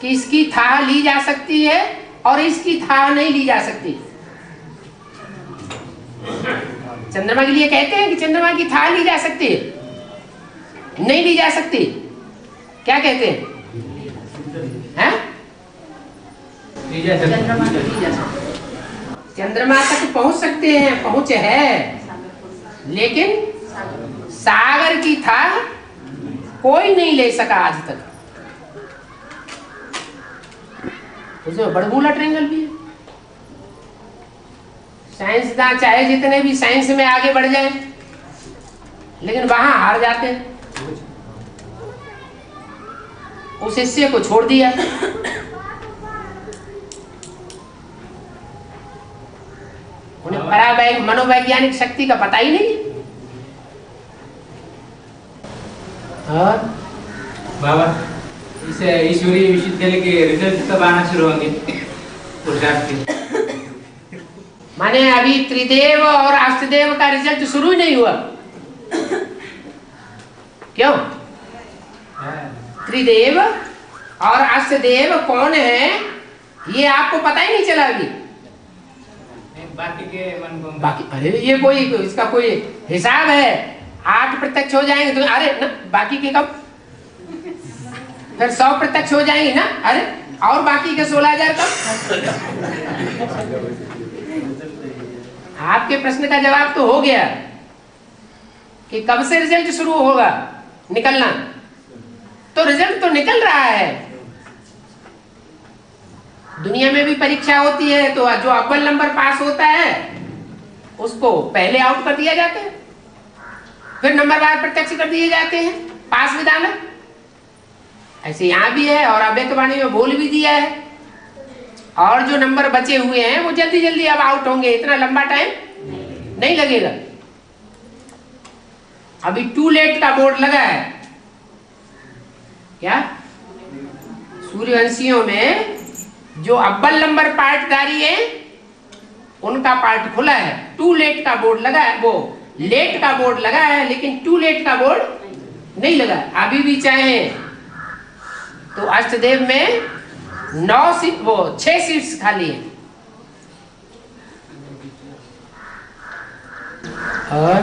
कि इसकी थाह ली जा सकती है और इसकी थाह नहीं ली जा सकती। चंद्रमा के लिए कहते हैं कि चंद्रमा की थाह ली जा सकती है, नहीं ली जा सकती, क्या कहते हैं? चंद्रमा तक पहुंच सकते हैं, पहुंच है, लेकिन सागर की थाह कोई नहीं ले सका आज तक। उसमें बड़बूला ट्रेंगल भी है। साइंसदान चाहे जितने भी साइंस में आगे बढ़ जाएं, लेकिन वहां हार जाते हैं। उस हिस्से को छोड़ दिया। उन्हें मनोवैज्ञानिक शक्ति का पता ही नहीं। और बाबा, इस ईश्वरीय विश्वविद्यालय के रिजल्ट कब आना शुरू होंगे? माने अभी त्रिदेव और अष्टदेव का रिजल्ट शुरू ही नहीं हुआ। क्यों? त्रिदेव और अष्टदेव कौन है ये आपको पता ही नहीं चला अभी। बाकी के मन को बाकी, अरे ये कोई इसका कोई हिसाब है? 8 प्रत्यक्ष हो जाएंगे तो अरे न, बाकी के कब? फिर 100 प्रत्यक्ष हो जाएंगे ना, अरे और बाकी के 16,000 कब? आपके प्रश्न का जवाब तो हो गया कि कब से रिजल्ट शुरू होगा निकलना। तो रिजल्ट तो निकल रहा है। दुनिया में भी परीक्षा होती है तो जो अव्वल नंबर पास होता है उसको पहले आउट कर दिया जाता है, फिर नंबरवार प्रत्यक्ष कर दिए जाते हैं पास विधान। ऐसे यहाँ भी है और अभ्यक्तवाणी में बोल भी दिया है। और जो नंबर बचे हुए हैं वो जल्दी जल्दी अब आउट होंगे, इतना लंबा टाइम नहीं लगेगा। अभी टू लेट का बोर्ड लगा है क्या? सूर्यवंशियों में जो अव्वल नंबर पार्टधारी है उनका पार्ट खुला है। टू लेट का बोर्ड लगा है, वो लेट का बोर्ड लगा है, लेकिन टू लेट का बोर्ड नहीं लगा। अभी भी चाहे तो अष्टदेव में 9 सीट, वो 6 सीट्स खाली है। और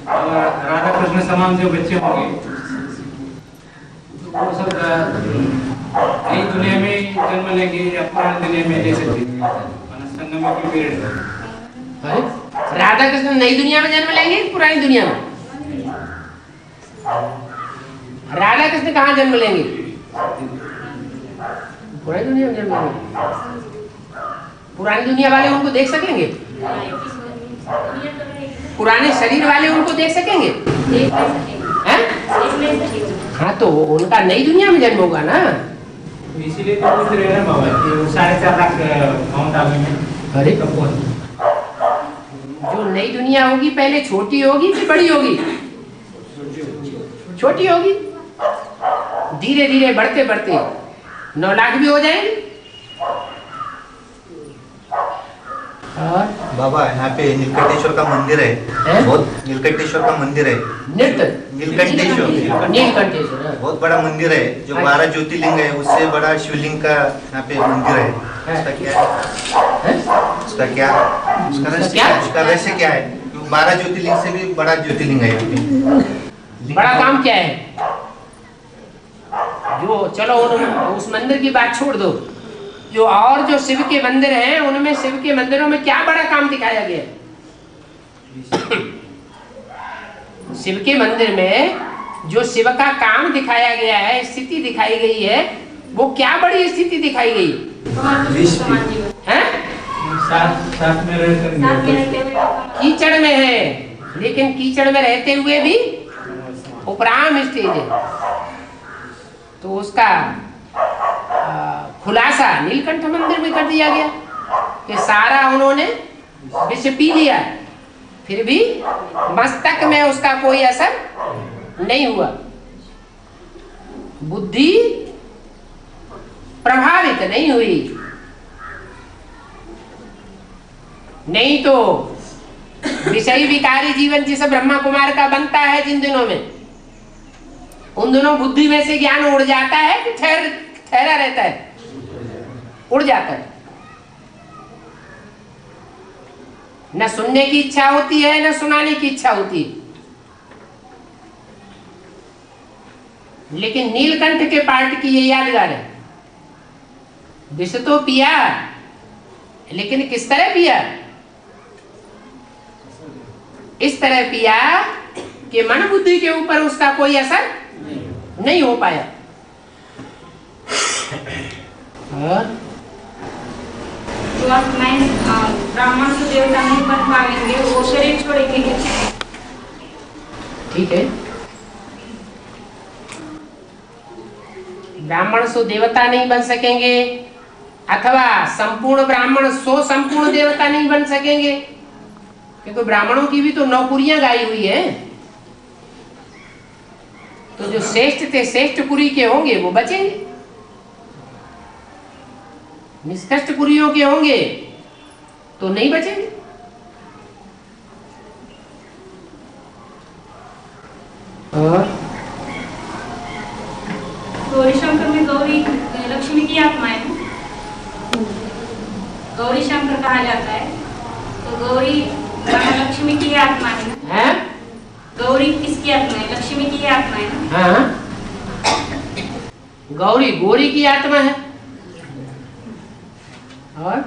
राधा कृष्ण समान जो बच्चे होंगे वो सब नई दुनिया में जन्म लेंगे या पुरानी दुनिया में ले सकते हैं? संगम की पीरियड अरे राधा कृष्ण नई दुनिया में जन्म लेंगे पुरानी दुनिया में? राधा कृष्ण कहाँ जन्म लेंगे? पुरानी दुनिया में जन्म लेंगे। पुरानी दुनिया वाले उनको देख सकेंगे? पुराने शरीर वाले उनको देख सकेंगे? हाँ, तो उनका नई दुनिया में जन्म होगा ना। इसीलिए तो पूछ रहे हैं बाबा कि 4.5 लाख माउंट आबू में अरे कब पहुंचे? जो नई दुनिया होगी पहले छोटी होगी फिर बड़ी होगी? छोटी होगी। धीरे धीरे बढ़ते बढ़ते 9 लाख भी हो जाएंगे। और बाबा यहाँ पे नीलकंठेश्वर का मंदिर है, बहुत नीलकंठेश्वर का मंदिर है। नीलकंठेश्वर बहुत बड़ा मंदिर है, जो 12 ज्योतिर्लिंग है उससे बड़ा शिवलिंग का यहाँ पे मंदिर है। उसका क्या है? उसका रहस्य क्या है? 12 ज्योतिर्लिंग से भी बड़ा ज्योतिर्लिंग है यहाँ पे। बड़ा काम क्या है? जो चलो उस मंदिर की बात छोड़ दो, जो और जो शिव के मंदिर हैं उनमें शिव के मंदिरों में क्या बड़ा काम दिखाया गया? शिव के मंदिर में जो शिव का काम दिखाया गया है, स्थिति दिखाई गई है, वो क्या बड़ी स्थिति दिखाई गई है? कीचड़ में है, लेकिन कीचड़ में रहते हुए भी उपराम स्टेज है। तो उसका खुलासा नीलकंठ मंदिर में कर दिया गया कि सारा उन्होंने विष पी लिया, फिर भी मस्तक में उसका कोई असर नहीं हुआ। बुद्धि प्रभावित नहीं हुई। नहीं तो विषयी विकारी जीवन जिसे ब्रह्मा कुमार का बनता है जिन दिनों में, उन दिनों बुद्धि में से ज्ञान उड़ जाता है कि ठहरा रहता है? उड़ जाता है। न सुनने की इच्छा होती है, न सुनाने की इच्छा होती है। लेकिन नीलकंठ के पार्ट की ये यादगार है, विष तो पिया, लेकिन किस तरह पिया? इस तरह पिया कि मन बुद्धि के ऊपर उसका कोई असर नहीं हो पाया। जो आत्माएं ब्राह्मण से देवता नहीं बन पाएंगे, वो शरीर छोड़ेंगे। ठीक है, ब्राह्मण सो देवता नहीं बन सकेंगे, अथवा संपूर्ण ब्राह्मण सो संपूर्ण देवता नहीं बन सकेंगे, क्योंकि ब्राह्मणों की भी तो नौकुरियां गाई हुई है। तो जो श्रेष्ठ थे श्रेष्ठपुरी के होंगे वो बचेंगे, निष्कष्टपुरियों के होंगे तो नहीं बचेंगे। और गौरी शंकर में गौरी लक्ष्मी की आत्मा है, गौरी शंकर कहा जाता है, तो गौरी लक्ष्मी की आत्मा है ना? गौरी किसकी आत्मा है? लक्ष्मी की आत्मा है ना? हाँ, गौरी गौरी की आत्मा है। और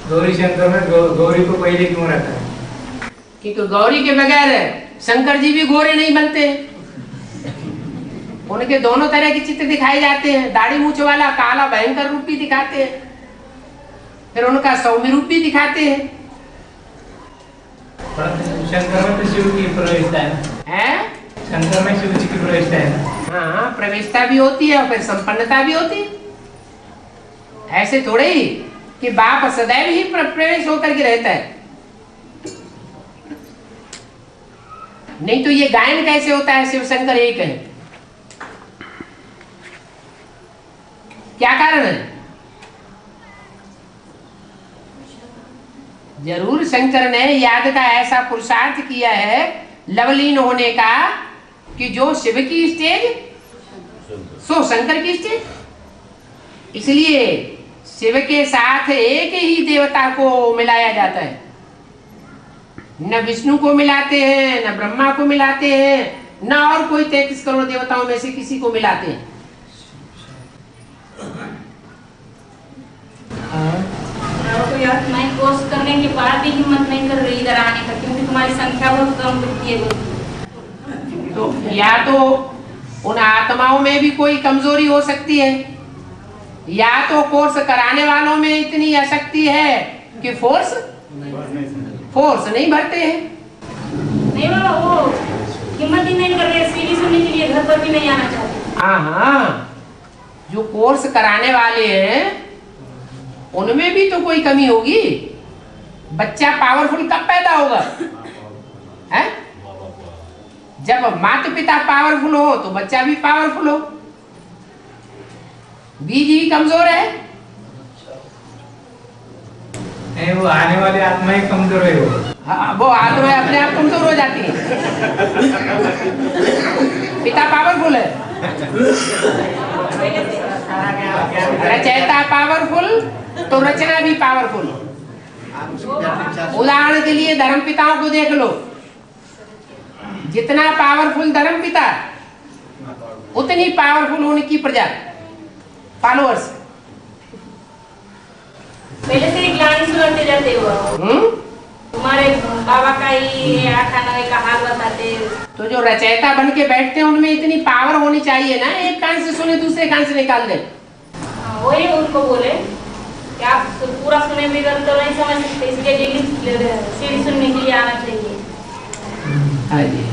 गौरी शंकर में गौरी को पहले क्यों रहता है? क्योंकि गौरी के बगैर शंकर जी भी गोरे नहीं बनते। उनके दोनों तरह के चित्र दिखाए जाते हैं, दाढ़ी मूछ वाला काला भयंकर रूप भी दिखाते हैं, फिर उनका सौम्य रूप भी दिखाते हैं। शंकर में तो शिव की प्रवेशता है, शंकर में शिव जी की प्रवेशता है। हाँ, प्रवेशता भी होती है और फिर संपन्नता भी होती है। ऐसे थोड़े ही कि बाप सदैव ही प्रवेश होकर के रहता है। नहीं तो ये गायन कैसे होता है शिव शंकर एक है? क्या कारण है? जरूर शंकर ने याद का ऐसा पुरुषार्थ किया है लवलीन होने का कि जो शिव की स्टेज सो शंकर की स्टेज। इसलिए शिव के साथ एक ही देवता को मिलाया जाता है, न विष्णु को मिलाते हैं, न ब्रह्मा को मिलाते हैं, न और कोई 33 करोड़ देवताओं में से किसी को मिलाते हैं। कोई आत्माएं कोशिश करने के बाद भी हिम्मत नहीं कर रही इधर आने का, क्योंकि तुम्हारी संख्या बहुत कम दिखती है। तो या तो उन आत्माओं में भी कोई कमजोरी हो सकती है, या तो कोर्स कराने वालों में इतनी अशक्ति है कि फोर्स नहीं भरते हैं। नहीं बाबा, वो हिम्मत ही नहीं कर रहे, सीढ़ी सुनने के लिए घर पर भी नहीं आना चाहते। हाँ, जो कोर्स कराने वाले हैं उनमें भी तो कोई कमी होगी। बच्चा पावरफुल कब पैदा होगा? है? जब माता पिता पावरफुल हो तो बच्चा भी पावरफुल हो। बीज ही कमजोर है, नहीं वो आने वाली आत्माएं कमजोर है वो। हाँ, वो आत्माएं अपने आप कमजोर हो जाती है। पिता पावरफुल है, रचयिता पावरफुल तो रचना भी पावरफुल। उदाहरण के लिए धर्म पिताओं को देख लो, जितना पावरफुल धर्म पिता उतनी पावरफुल उनकी प्रजा फॉलोअर्स। पहले से ग्लानि सुनाते जाते हो, तुम्हारे बाबा का ही 98 का हाल बताते। तो जो रचयिता बन के बैठते हैं उनमें इतनी पावर होनी चाहिए ना, एक कान से सुने दूसरे कान से निकाल दे। वही उनको बोले कि आप पूरा सुने बिगड़ तो नहीं समझ सकते, इसलिए सीढ़ी सुनने के लिए आना चाहिए। हाँ जी,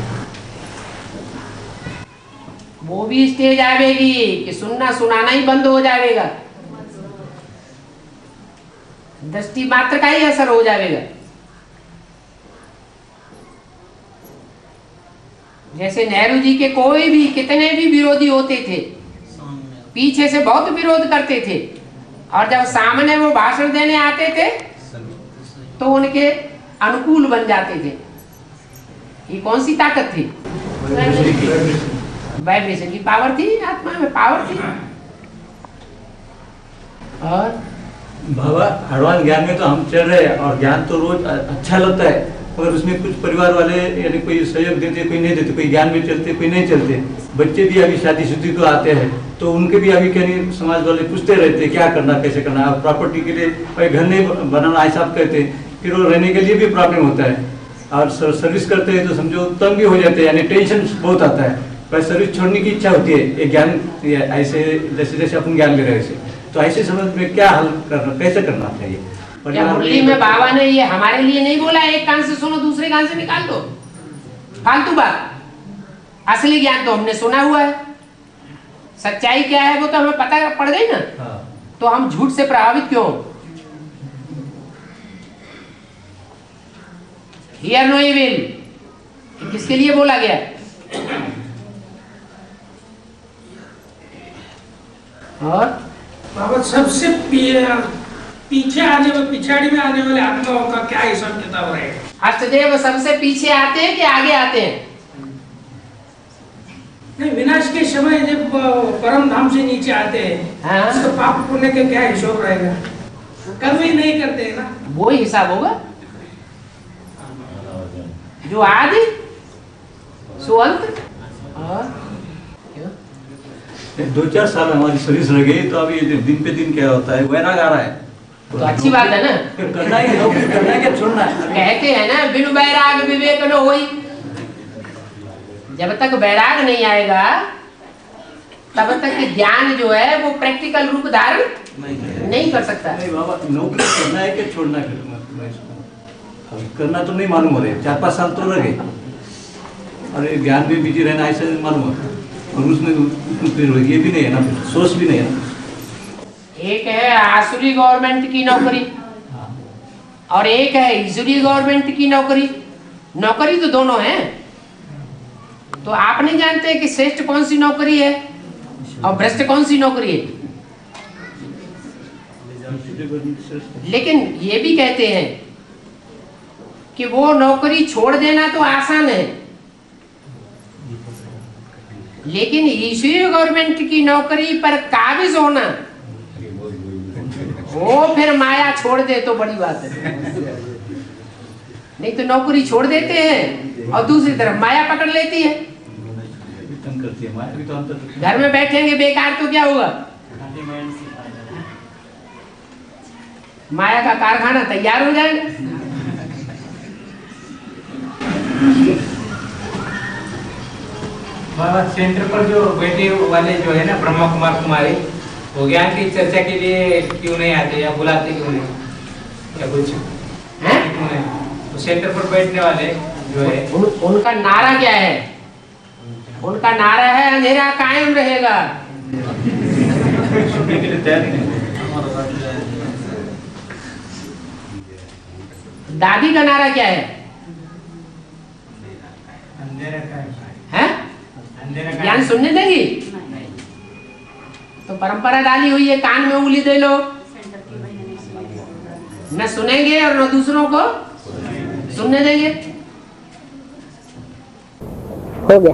वो भी स्टेज आवेगी कि सुनना सुनाना ही बंद हो जाएगा, दृष्टि मात्र का ही असर हो जाएगा। जैसे नेहरू जी के कोई भी कितने भी विरोधी होते थे, पीछे से बहुत विरोध करते थे, और जब सामने वो भाषण देने आते थे तो उनके अनुकूल बन जाते थे। ये कौन सी ताकत थी? वाइब्रेशन की पावर थी, आत्मा में पावर थी। और बाबा एडवांस ज्ञान में तो हम चल रहे हैं और ज्ञान तो रोज अच्छा लगता है, मगर उसमें कुछ परिवार वाले यानी कोई सहयोग देते, कोई नहीं देते, कोई ज्ञान में चलते, कोई नहीं चलते। बच्चे भी अभी शादी को आते हैं तो उनके भी अभी क्या नहीं समाज वाले पूछते रहते क्या करना, कैसे करना। अब प्रॉपर्टी के लिए कोई घर नहीं बनाना ऐसा आप कहते, फिर वो रहने के लिए भी प्रॉब्लम होता है। और सर्विस करते हैं तो समझो तंग भी हो जाते हैं, यानी टेंशन बहुत आता है। पर सर्विस छोड़ने की इच्छा होती है, ये ज्ञान ऐसे जैसे जैसे अपन ज्ञान ले रहे हैं तो ऐसे समझ में क्या हल करना, कैसे करना चाहिए। मुरली में बाबा ने ये हमारे लिए नहीं बोला एक कान से सुनो दूसरे कान से निकाल दो, फालतू बात। असली ज्ञान तो हमने सुना हुआ है, सच्चाई क्या है वो तो हमें पता पड़ गई ना। तो हम झूठ से प्रभावित क्यों? हियर नो इविल किसके लिए बोला गया? और बाबा सबसे पीछे आने वाले, पिछाड़ी में आने वाले आत्माओं का क्या हिसाब किताब रहेगा? अष्टदेव सबसे पीछे आते हैं कि आगे आते हैं? नहीं, विनाश के समय जब परम धाम से नीचे आते हैं, हाँ? तो पाप पुण्य का क्या हिसाब रहेगा? कर्म ही नहीं करते हैं ना, वो ही हिसाब होगा जो आदि सो अंत। और 2-4 साल हमारी सर्विस रह गई तो अभी दिन पे दिन क्या होता है, वैराग आ रहा है तो अच्छी बात है ना। फिर करना ही नौकरी करना है क्या छोड़ना है? कहते हैं ना बिनु बैराग विवेक न होई। जब तक बैराग नहीं आएगा तब तक ज्ञान जो है वो प्रैक्टिकल रूप धारण नहीं कर सकता। नहीं बाबा, नौकरी करना है क्या छोड़ना है? करना तो नहीं मालूम हो रहे, 4-5 साल तो रह गए और ज्ञान में बिजी रहना ऐसा मालूम होता और उसमें फिर ये भी नहीं है ना, सोच भी नहीं है ना। एक है आसुरी गवर्नमेंट की नौकरी और एक है ईश्वरीय गवर्नमेंट की नौकरी। नौकरी तो दोनों है, तो आप नहीं जानते कि श्रेष्ठ कौन सी नौकरी है और भ्रष्ट कौन सी नौकरी है। लेकिन ये भी कहते हैं कि वो नौकरी छोड़ देना तो आसान है, लेकिन ईश्वरीय गवर्नमेंट की नौकरी पर काबिज होना वो फिर माया छोड़ दे तो बड़ी बात है। नहीं तो नौकरी छोड़ देते हैं और दूसरी तरफ माया पकड़ लेती है। घर में बैठेंगे बेकार तो क्या होगा? माया का कारखाना तैयार हो जाएगा। बाबा सेंटर पर जो बैठे वाले जो है ना ब्रह्मा कुमार कुमारी, वो ज्ञान की चर्चा के लिए क्यों नहीं आते या बुलाते क्यों नहीं या कुछ है? क्यों नहीं? तो सेंटर पर बैठने वाले जो है उनका नारा क्या है? उनका नारा है अंधेरा कायम रहेगा। दादी का नारा क्या है? अंधेरा का है? ज्ञान सुनने देंगी? तो परंपरा डाली हुई है, कान में उंगली दे लो, न सुनेंगे और न दूसरों को सुनने देंगे। हो गया।